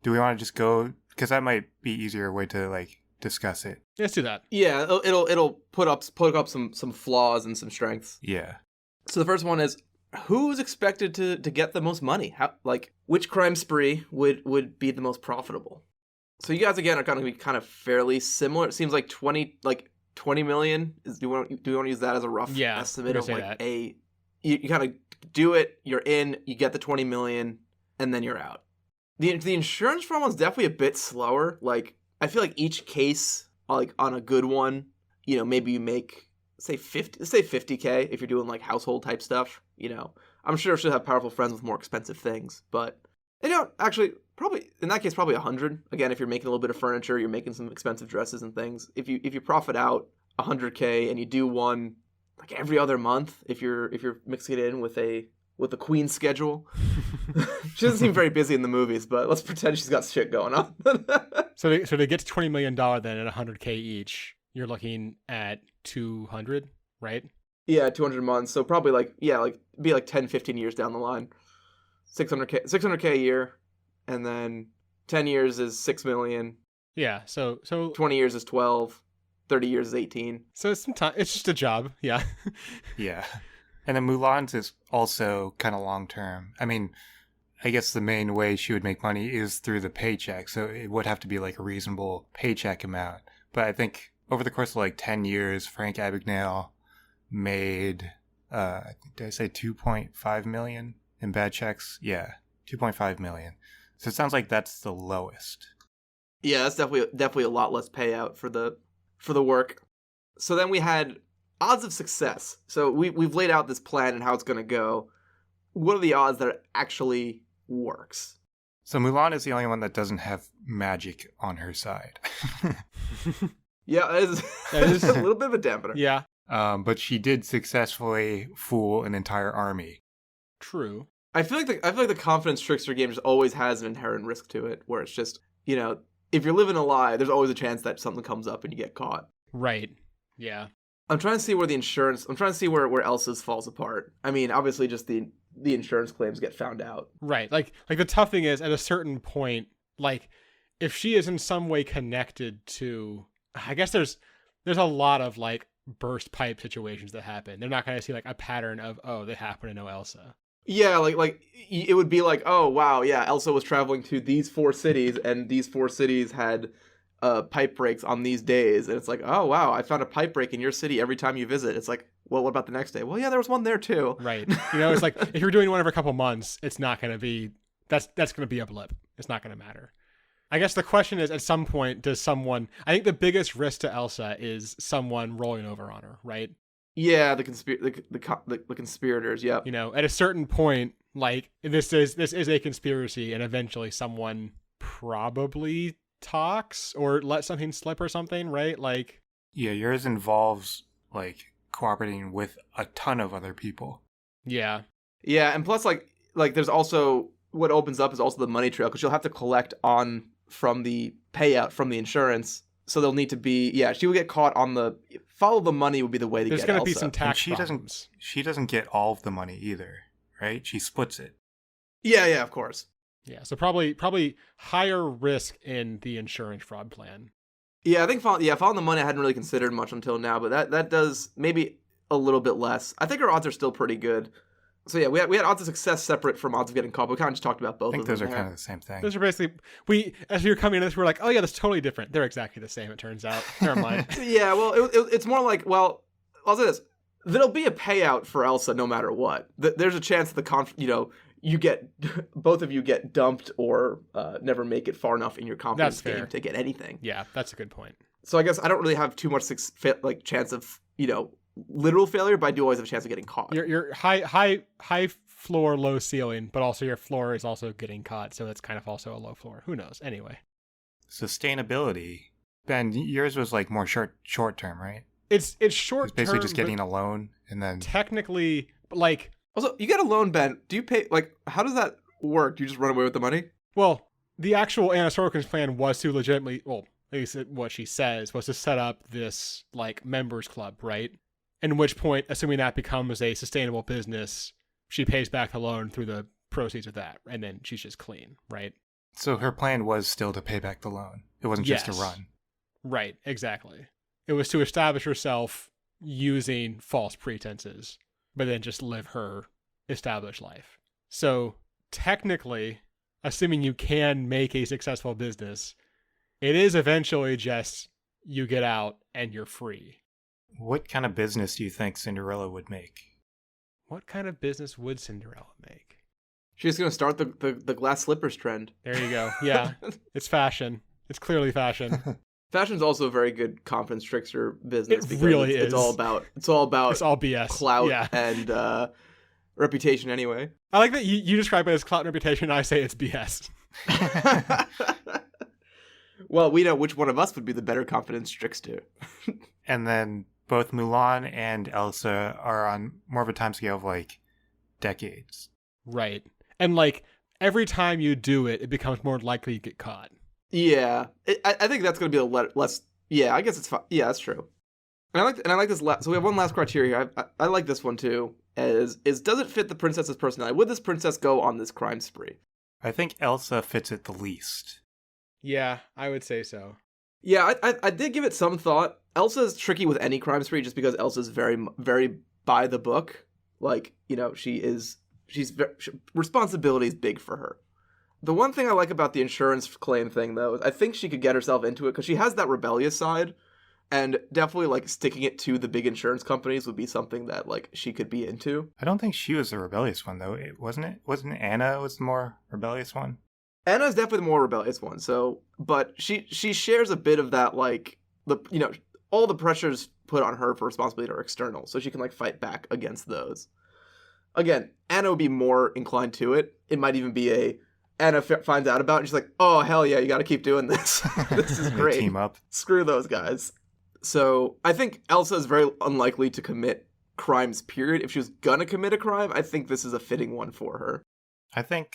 B: Do we want to just go, because that might be easier way to like discuss it.
C: Let's do that.
A: Yeah, it'll put up some flaws and some strengths.
B: Yeah.
A: So the first one is, who's expected to get the most money? How, like, which crime spree would be the most profitable? So you guys again are going to be kind of fairly similar. It seems like 20 million. Do you want to use that as a rough estimate of like you kind of do it, you're in, you get the 20 million, and then you're out. The insurance fraud one's definitely a bit slower. Like, I feel like each case, like on a good one, you know, maybe you make say 50K if you're doing like household type stuff. You know, I'm sure she'll have powerful friends with more expensive things, but they don't actually. Probably in that case, probably 100. Again, if you're making a little bit of furniture, you're making some expensive dresses and things. If you profit out 100K and you do one like every other month, if you're mixing it in with a queen schedule, she doesn't seem very busy in the movies, but let's pretend she's got shit going on.
C: So to get to $20 million then at 100K each, you're looking at 200, right?
A: Yeah, 200 months. So probably be like 10, 15 years down the line. 600K a year. And then 10 years is 6 million.
C: Yeah, so
A: 20 years is 12. 30 years is 18.
C: So it's some time. It's just a job. Yeah.
B: Yeah. And then Mulan's is also kind of long term. I mean, I guess the main way she would make money is through the paycheck. So it would have to be like a reasonable paycheck amount. But I think over the course of like 10 years, Frank Abagnale made, did I say 2.5 million in bad checks? Yeah, 2.5 million. So it sounds like that's the lowest.
A: Yeah, that's definitely a lot less payout for the work. So then we had odds of success. So we've laid out this plan and how it's going to go. What are the odds that it actually works?
B: So Mulan is the only one that doesn't have magic on her side.
A: Yeah, that is a little bit of a dampener.
C: Yeah.
B: But she did successfully fool an entire army.
C: True.
A: I feel like the confidence trickster game just always has an inherent risk to it, where it's just, you know, if you're living a lie, there's always a chance that something comes up and you get caught.
C: Right. Yeah.
A: I'm trying to see where Elsa's falls apart. I mean, obviously just the insurance claims get found out.
C: Right. Like the tough thing is at a certain point, like if she is in some way connected to, I guess there's a lot of like burst pipe situations that happen. They're not going to see like a pattern of, oh, they happen to know Elsa.
A: Yeah, like it would be like, oh wow, yeah, Elsa was traveling to these 4 cities, and these 4 cities had pipe breaks on these days, and it's like, oh wow, I found a pipe break in your city every time you visit. It's like, well, what about the next day? Well, yeah, there was one there too.
C: Right. You know, it's like if you're doing one every couple months, it's not going to be that's going to be a blip. It's not going to matter. I guess the question is, at some point, does someone? I think the biggest risk to Elsa is someone rolling over on her, right?
A: Yeah, the conspirators. Yep.
C: You know, at a certain point, like this is a conspiracy, and eventually someone probably talks or let something slip or something, right? Like,
B: yeah, yours involves like cooperating with a ton of other people.
C: Yeah,
A: and plus, like there's also what opens up is also the money trail, because you'll have to collect on from the payout from the insurance. So they'll need to be, she will get caught on the, follow the money would be the way to
C: there's
A: get
C: gonna
A: Elsa.
C: Be some tax
B: she
C: problems.
B: She doesn't get all of the money either, right? She splits it.
A: Yeah, of course.
C: Yeah, so probably higher risk in the insurance fraud plan.
A: Yeah, I think following the money I hadn't really considered much until now, but that does maybe a little bit less. I think our odds are still pretty good. So yeah, we had odds of success separate from odds of getting caught. We kind of just talked about both
B: I think
A: of them.
B: those are
A: there.
B: kind of the same thing.
C: Those are basically, as we were coming into this, we were like, oh yeah, that's totally different. They're exactly the same, it turns out. Never mind.
A: Yeah, well, it's more like, well, I'll say this. There'll be a payout for Elsa no matter what. There's a chance that both of you get dumped or never make it far enough in your confidence game to get anything.
C: Yeah, that's a good point.
A: So I guess I don't really have too much chance of, literal failure, but I do always have a chance of getting caught.
C: You're high floor, low ceiling, but also your floor is also getting caught, so that's kind of also a low floor. Who knows? Anyway.
B: Sustainability. Ben, yours was like more short term, right?
C: It's short term.
B: Basically just getting a loan and then
C: technically, like,
A: also, you get a loan, Ben. Do you pay, how does that work? Do you just run away with the money?
C: well, the actual Anna Sorokin's plan was to legitimately, well, at least what she says, was to set up this, like, members club, right? In which point, assuming that becomes a sustainable business, she pays back the loan through the proceeds of that, and then she's just clean, right?
B: so her plan was still to pay back the loan. It wasn't just to
C: Yes.
B: run.
C: Right, exactly. It was to establish herself using false pretenses, but then just live her established life. So technically, assuming you can make a successful business, it is eventually just you get out and you're free.
B: What kind of business do you think Cinderella would make?
C: What kind of business would Cinderella make?
A: She's going to start the glass slippers trend.
C: There you go. Yeah, it's fashion. It's clearly fashion.
A: Fashion's also a very good confidence trickster business.
C: It
A: because
C: really
A: it's
C: is.
A: all about
C: It's all BS.
A: clout
C: Yeah.
A: and reputation anyway.
C: I like that you describe it as clout and reputation, and I say it's BS.
A: Well, we know which one of us would be the better confidence trickster.
B: And then both Mulan and Elsa are on more of a time scale of like decades.
C: Right. And like every time you do it, it becomes more likely you get caught.
A: Yeah, I think that's going to be a less. Yeah, I guess it's fine. Yeah, that's true. And I like this. So we have one last criteria. I like this one too. Is does it fit the princess's personality? Would this princess go on this crime spree?
B: I think Elsa fits it the least.
C: Yeah, I would say so.
A: Yeah, I did give it some thought. Elsa's tricky with any crime spree just because Elsa's very, very by the book. Like, responsibility is big for her. The one thing I like about the insurance claim thing, though, is I think she could get herself into it because she has that rebellious side, and definitely like sticking it to the big insurance companies would be something that like she could be into.
B: I don't think she was the rebellious one though. Wasn't Anna was the more rebellious one?
A: Anna's definitely the more rebellious one. So, but she shares a bit of that, like all the pressures put on her for responsibility are external, so she can like fight back against those. Again, Anna would be more inclined to it. It might even be Anna finds out about it and she's like, oh, hell yeah, you got to keep doing this. This is
B: They
A: great.
B: team up.
A: Screw those guys. So I think Elsa is very unlikely to commit crimes, period. If she was going to commit a crime, I think this is a fitting one for her.
B: I think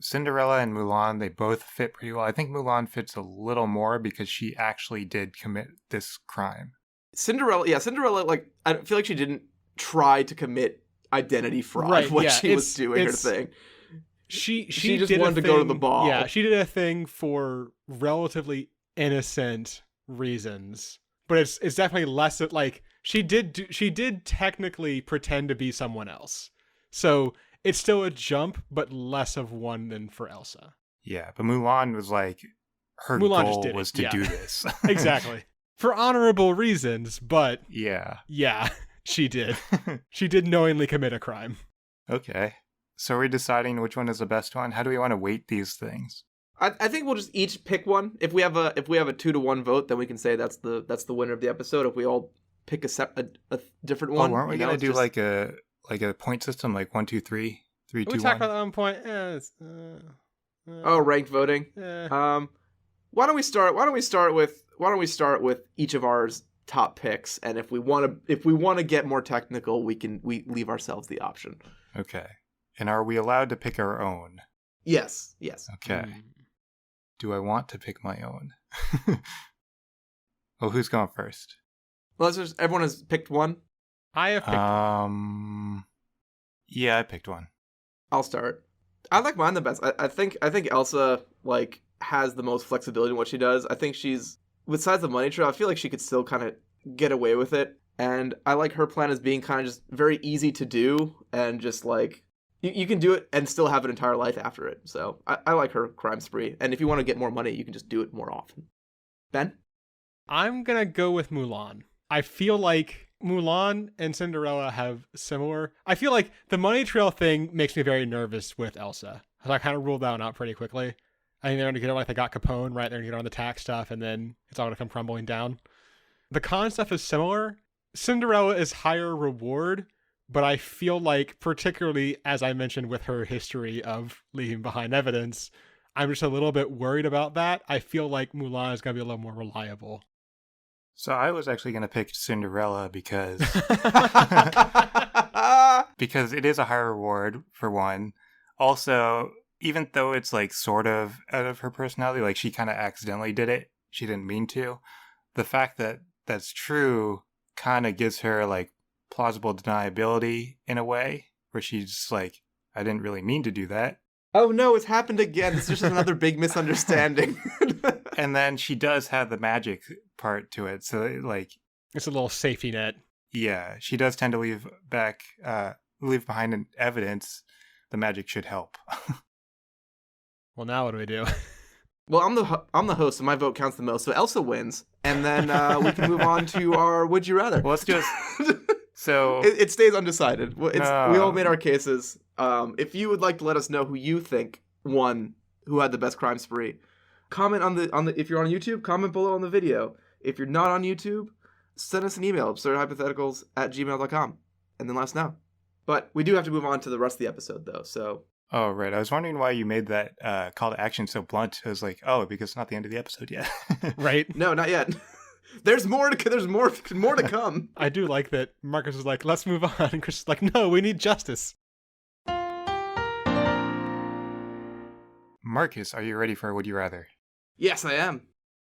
B: Cinderella and Mulan, they both fit pretty well. I think Mulan fits a little more because she actually did commit this crime.
A: Cinderella, like, I feel like she didn't try to commit identity fraud when she was doing her thing.
C: She
A: just
C: did
A: wanted to go to the ball.
C: Yeah, she did a thing for relatively innocent reasons, but it's definitely less like she did technically pretend to be someone else. So it's still a jump, but less of one than for Elsa.
B: Yeah, but Mulan was like her goal was to do this.
C: Exactly. For honorable reasons, but
B: yeah,
C: she did. She did knowingly commit a crime.
B: Okay. So are we deciding which one is the best one? How do we want to weight these things?
A: I think we'll just each pick one. If we have a 2-to-1 vote, then we can say that's the winner of the episode. If we all pick a different one,
B: Weren't we gonna do like a point system, like 1, 2, 3, 3, 2, 1?
C: We talked about that one point.
A: Ranked voting. Why don't we start with each of ours top picks, and if we want to get more technical, we leave ourselves the option.
B: Okay. And are we allowed to pick our own?
A: Yes.
B: Okay. Do I want to pick my own? Well, who's going first?
A: Well, everyone has picked one.
C: I have picked
B: Yeah, I picked one.
A: I'll start. I like mine the best. I think Elsa like has the most flexibility in what she does. I think she's, besides the money trap, I feel like she could still kind of get away with it. And I like her plan as being kind of just very easy to do and just like you can do it and still have an entire life after it. So I like her crime spree. And if you want to get more money, you can just do it more often. Ben?
C: I'm going to go with Mulan. I feel like Mulan and Cinderella have similar. I feel like the money trail thing makes me very nervous with Elsa. So I kind of ruled that one out pretty quickly. I think they're going to get it like they got Capone, right? They're going to get on the tax stuff, and then it's all going to come crumbling down. The con stuff is similar. Cinderella is higher reward, but I feel like, particularly as I mentioned with her history of leaving behind evidence, I'm just a little bit worried about that. I feel like Mulan is going to be a little more reliable.
B: So I was actually going to pick Cinderella because because it is a higher reward, for one. Also, even though it's like sort of out of her personality, like she kind of accidentally did it, she didn't mean to. The fact that that's true kind of gives her like plausible deniability in a way, where she's just like, I didn't really mean to do that.
A: Oh no, it's happened again. It's just another big misunderstanding.
B: And then she does have the magic part to it, so like
C: It's a little safety net.
B: yeah, she does tend to leave behind an evidence. The magic should help.
C: Well, now what do we do?
A: Well, I'm the host, so my vote counts the most. So Elsa wins, and then we can move on to our Would You Rather.
B: Well, let's just so
A: it stays undecided. We
B: No.
A: all made our cases. If you would like to let us know who you think won, who had the best crime spree, comment on the. If you're on YouTube, comment below on the video. If you're not on YouTube, send us an email, absurdhypotheticals@gmail.com, and then let us know. But we do have to move on to the rest of the episode, though. So.
B: Oh, right. I was wondering why you made that call to action so blunt. I was like, oh, because it's not the end of the episode yet.
C: Right?
A: No, not yet. There's more to come.
C: I do like that Marcus is like, let's move on. And Chris is like, no, we need justice.
B: Marcus, are you ready for Would You Rather?
A: Yes, I am.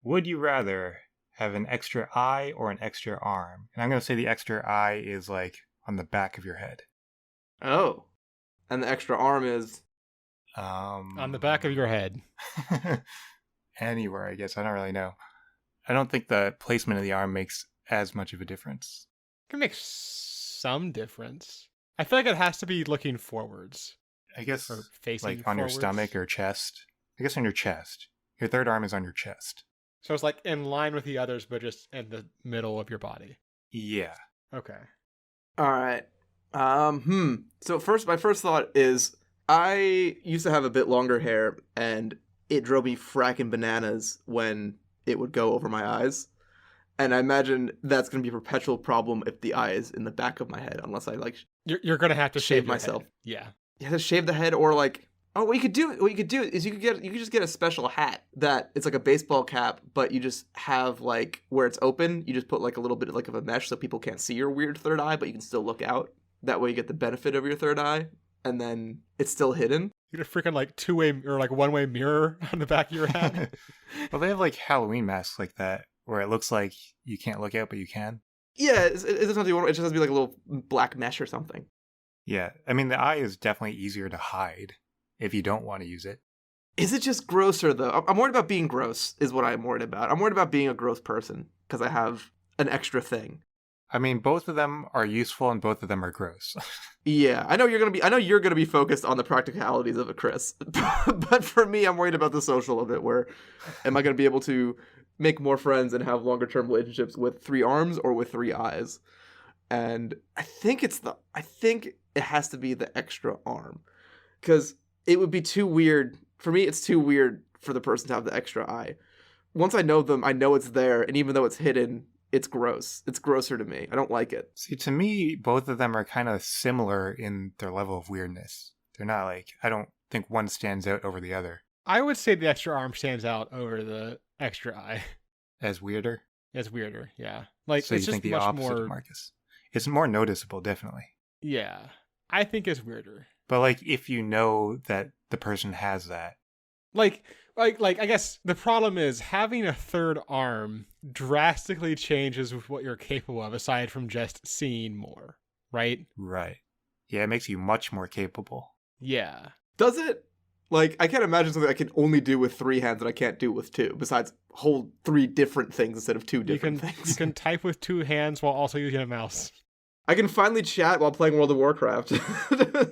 B: Would you rather have an extra eye or an extra arm? And I'm going to say the extra eye is like on the back of your head.
A: Oh. And the extra arm is...
C: On the back of your head.
B: Anywhere, I guess. I don't really know. I don't think the placement of the arm makes as much of a difference.
C: It can make some difference. I feel like it has to be looking forwards.
B: I guess
C: Or facing
B: like on
C: forwards.
B: your stomach or chest. I guess on your chest. Your third arm is on your chest.
C: So it's like in line with the others, but just in the middle of your body.
B: Yeah.
C: Okay.
A: All right. So my first thought is I used to have a bit longer hair, and it drove me fracking bananas when it would go over my eyes. And I imagine that's going to be a perpetual problem if the eye is in the back of my head, unless I like
C: You're going to have to
A: shave
C: shave your
A: myself.
C: head. Yeah.
A: you have to shave the head, or like, oh, what you could do is you could just get a special hat that it's like a baseball cap, but you just have like where it's open, you just put like a little bit of like of a mesh so people can't see your weird third eye, but you can still look out. That way you get the benefit of your third eye, and then it's still hidden.
C: You get a freaking like two-way or like one-way mirror on the back of your head.
B: Well, they have like Halloween masks like that, where it looks like you can't look out, but you can.
A: Yeah, it doesn't have to be, it just has to be like a little black mesh or something.
B: Yeah. I mean, the eye is definitely easier to hide if you don't want to use it.
A: Is it just grosser, though? I'm worried about being gross, is what I'm worried about. I'm worried about being a gross person, because I have an extra thing.
B: I mean, both of them are useful and both of them are gross.
A: Yeah, I know you're gonna be focused on the practicalities of it, Chris. But for me, I'm worried about the social of it, where am I gonna be able to make more friends and have longer term relationships with 3 arms or with 3 eyes? And I think it has to be the extra arm. Because it would be too weird. For me, it's too weird for the person to have the extra eye. Once I know them, I know it's there, and even though it's hidden, it's gross. It's grosser to me. I don't like it.
B: See, to me, both of them are kind of similar in their level of weirdness. They're not like, I don't think one stands out over the other.
C: I would say the extra arm stands out over the extra eye.
B: As weirder?
C: It's weirder, yeah. Like,
B: So
C: it's
B: you
C: just
B: think the
C: much
B: opposite
C: more.
B: of Marcus? It's more noticeable, definitely.
C: Yeah, I think it's weirder.
B: But like, if you know that the person has that.
C: Like I guess the problem is having a third arm drastically changes with what you're capable of, aside from just seeing more, right?
B: Right. Yeah, it makes you much more capable.
C: Yeah.
A: Does it? Like, I can't imagine something I can only do with 3 hands that I can't do with 2, besides hold 3 different things instead of 2 different things.
C: You can type with 2 hands while also using a mouse.
A: I can finally chat while playing World of Warcraft.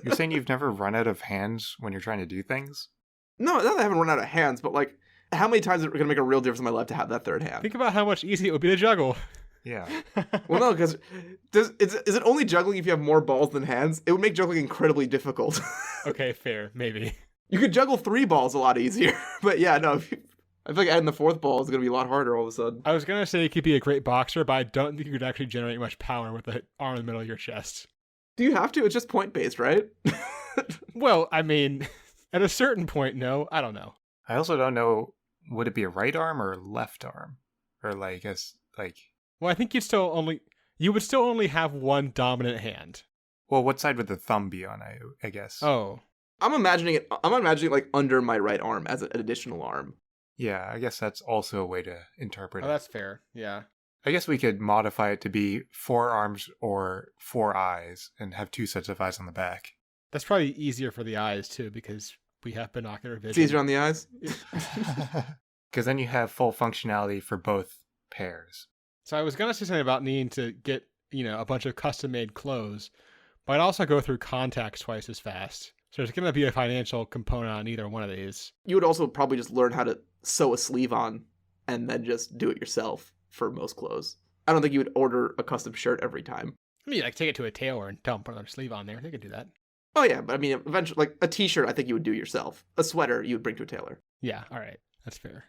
B: You're saying you've never run out of hands when you're trying to do things?
A: No, not that I haven't run out of hands, but like, how many times is it going to make a real difference in my life to have that 3rd hand?
C: Think about how much easier it would be to juggle.
B: Yeah.
A: Well, no, because is it only juggling if you have more balls than hands? It would make juggling incredibly difficult.
C: Okay, fair, maybe.
A: You could juggle 3 balls a lot easier. But yeah, no, I feel like adding the 4th ball is going to be a lot harder all of a sudden.
C: I was going to say you could be a great boxer, but I don't think you could actually generate much power with the arm in the middle of your chest.
A: Do you have to? It's just point-based, right?
C: Well, I mean, at a certain point, no. I don't know.
B: I also don't know, would it be a right arm or left arm? Or like,
C: Well, I think you would still only have one dominant hand.
B: well, what side would the thumb be on, I guess?
C: Oh.
A: I'm imagining it like under my right arm as an additional arm.
B: Yeah, I guess that's also a way to interpret
C: Oh,
B: it.
C: that's fair. Yeah.
B: I guess we could modify it to be 4 arms or 4 eyes and have 2 sets of eyes on the back.
C: That's probably easier for the eyes, too, because we have binocular vision.
A: It's easier on the eyes.
B: Because then you have full functionality for both pairs.
C: So I was going to say something about needing to get, a bunch of custom-made clothes, but I'd also go through contacts twice as fast. So there's going to be a financial component on either one of these.
A: You would also probably just learn how to sew a sleeve on and then just do it yourself for most clothes. I don't think you would order a custom shirt every time.
C: I mean, like, take it to a tailor and tell them put another sleeve on there. They could do that.
A: Oh yeah, but I mean, eventually, like a t-shirt, I think you would do yourself. A sweater, you would bring to a tailor.
C: Yeah, all right. That's fair.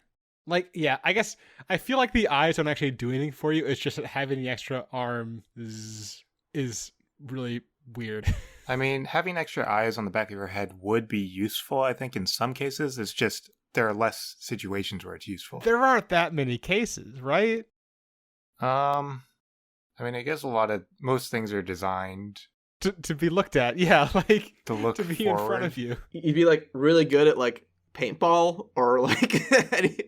C: Like, yeah, I guess I feel like the eyes don't actually do anything for you. It's just that having the extra arm is really weird.
B: I mean, having extra eyes on the back of your head would be useful, I think, in some cases. It's just there are less situations where it's useful.
C: There aren't that many cases, right?
B: I mean, I guess most things are designed
C: To be looked at, yeah, like
B: to look
C: to be
B: forward.
C: in front of you.
A: You'd be like really good at like paintball or like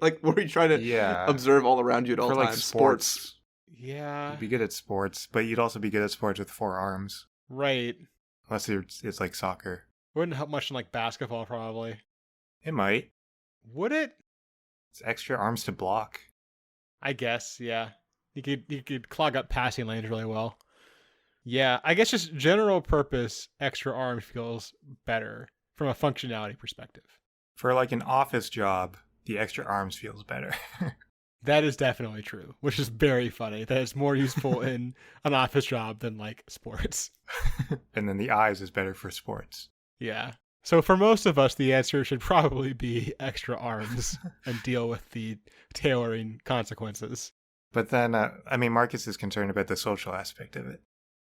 A: like where you try to observe all around you at all
B: For
A: times.
B: like sports.
C: Yeah.
B: You'd be good at sports, but you'd also be good at sports with 4 arms.
C: Right.
B: Unless it's like soccer.
C: Wouldn't help much in like basketball, probably.
B: It might.
C: Would it?
B: It's extra arms to block.
C: I guess, yeah. You could clog up passing lanes really well. Yeah, I guess just general purpose extra arm feels better from a functionality perspective.
B: For like an office job, the extra arms feels better.
C: That is definitely true, which is very funny. That it's more useful in an office job than like sports.
B: And then the eyes is better for sports.
C: Yeah. So for most of us, the answer should probably be extra arms and deal with the tailoring consequences.
B: But then, I mean, Marcus is concerned about the social aspect of it.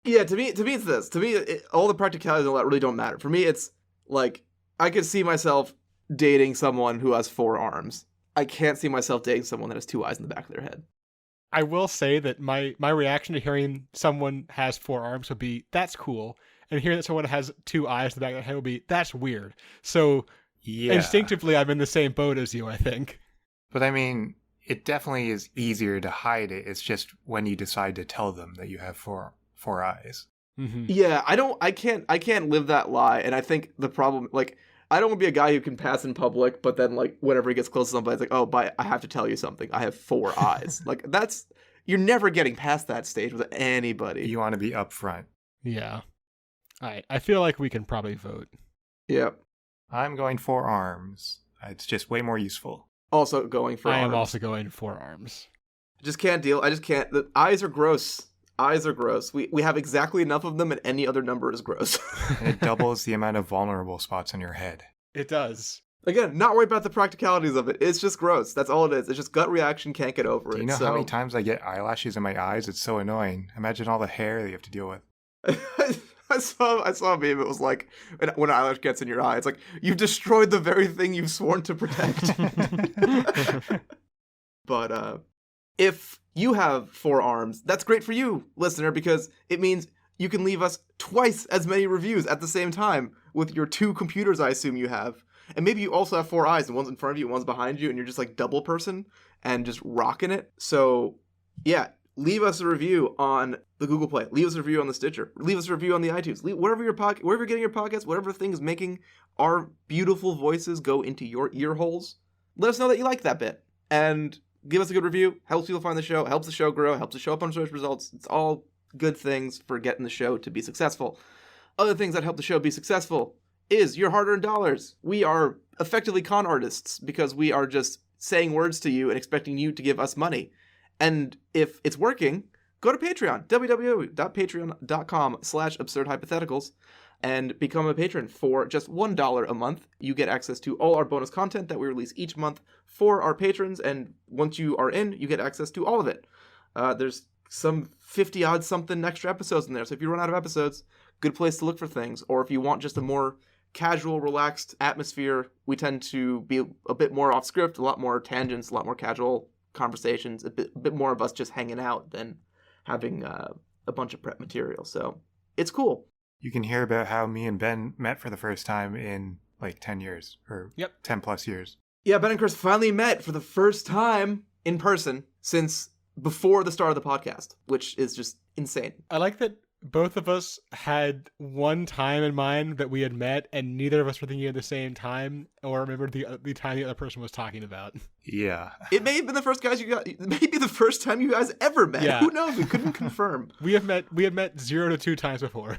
A: Yeah, to me, it's this. To me, all the practicalities and all that really don't matter. For me, it's like I could see myself dating someone who has 4 arms. I can't see myself dating someone that has 2 eyes in the back of their head.
C: I will say that my reaction to hearing someone has 4 arms would be, that's cool. And hearing that someone has 2 eyes in the back of their head would be, that's weird. So instinctively, I'm in the same boat as you, I think.
B: But I mean, it definitely is easier to hide it. It's just when you decide to tell them that you have 4 eyes.
C: Mm-hmm.
A: Yeah, I can't live that lie. And I think the problem, like, I don't want to be a guy who can pass in public, but then like whenever he gets close to somebody, it's like, oh, but I have to tell you something. I have 4 eyes. Like you're never getting past that stage with anybody.
B: You want to be upfront.
C: Yeah. All right. I feel like we can probably vote.
A: Yep.
B: I'm going 4 arms. It's just way more useful.
A: Also going for
C: I
A: arms.
C: am also going 4 arms.
A: Just can't deal. I just can't. The eyes are gross. Eyes are gross. We have exactly enough of them, and any other number is gross.
B: And it doubles the amount of vulnerable spots on your head.
C: It does.
A: Again, not worried about the practicalities of it. It's just gross. That's all it is. It's just gut reaction, can't get over it.
B: Do you know how many times I get eyelashes in my eyes? It's so annoying. Imagine all the hair that you have to deal with.
A: I saw a meme. It was like, when an eyelash gets in your eye, it's like, you've destroyed the very thing you've sworn to protect. But if you have 4 arms, that's great for you, listener, because it means you can leave us twice as many reviews at the same time with your 2 computers, I assume you have. And maybe you also have 4 eyes, and one's in front of you, and one's behind you, and you're just like double person and just rocking it. So, yeah, leave us a review on the Google Play. Leave us a review on the Stitcher. Leave us a review on the iTunes. Wherever you're getting your podcasts, whatever thing is making our beautiful voices go into your ear holes, let us know that you like that bit. And give us a good review. Helps people find the show. Helps the show grow. Helps the show up on search results. It's all good things for getting the show to be successful. Other things that help the show be successful is your hard-earned dollars. We are effectively con artists because we are just saying words to you and expecting you to give us money. And if it's working, go to Patreon, www.patreon.com/absurdhypotheticals, and become a patron for just $1 a month. You get access to all our bonus content that we release each month for our patrons, and once you are in, you get access to all of it. There's some 50-odd something extra episodes in there, so if you run out of episodes, good place to look for things. Or if you want just a more casual, relaxed atmosphere, we tend to be a bit more off script, a lot more tangents, a lot more casual conversations, a bit more of us just hanging out than having a bunch of prep material. So it's cool.
B: You can hear about how me and Ben met for the first time in like 10 years or 10 plus years.
A: Yeah, Ben and Chris finally met for the first time in person since before the start of the podcast, which is just insane.
C: I like that both of us had one time in mind that we had met, and neither of us were thinking at the same time or remembered the time the other person was talking about.
B: Yeah.
A: It may have been the first time you guys ever met.
C: Yeah.
A: Who knows? We couldn't confirm.
C: We had met 0 to 2 times before.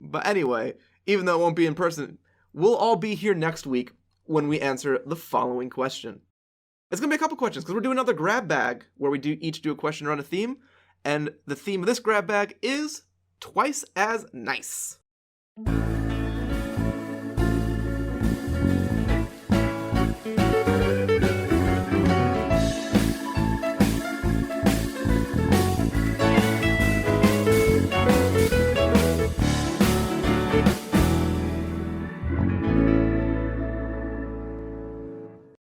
A: But anyway, even though it won't be in person, we'll all be here next week when we answer the following question. It's going to be a couple questions because we're doing another grab bag where we each do a question around a theme. And the theme of this grab bag is twice as nice.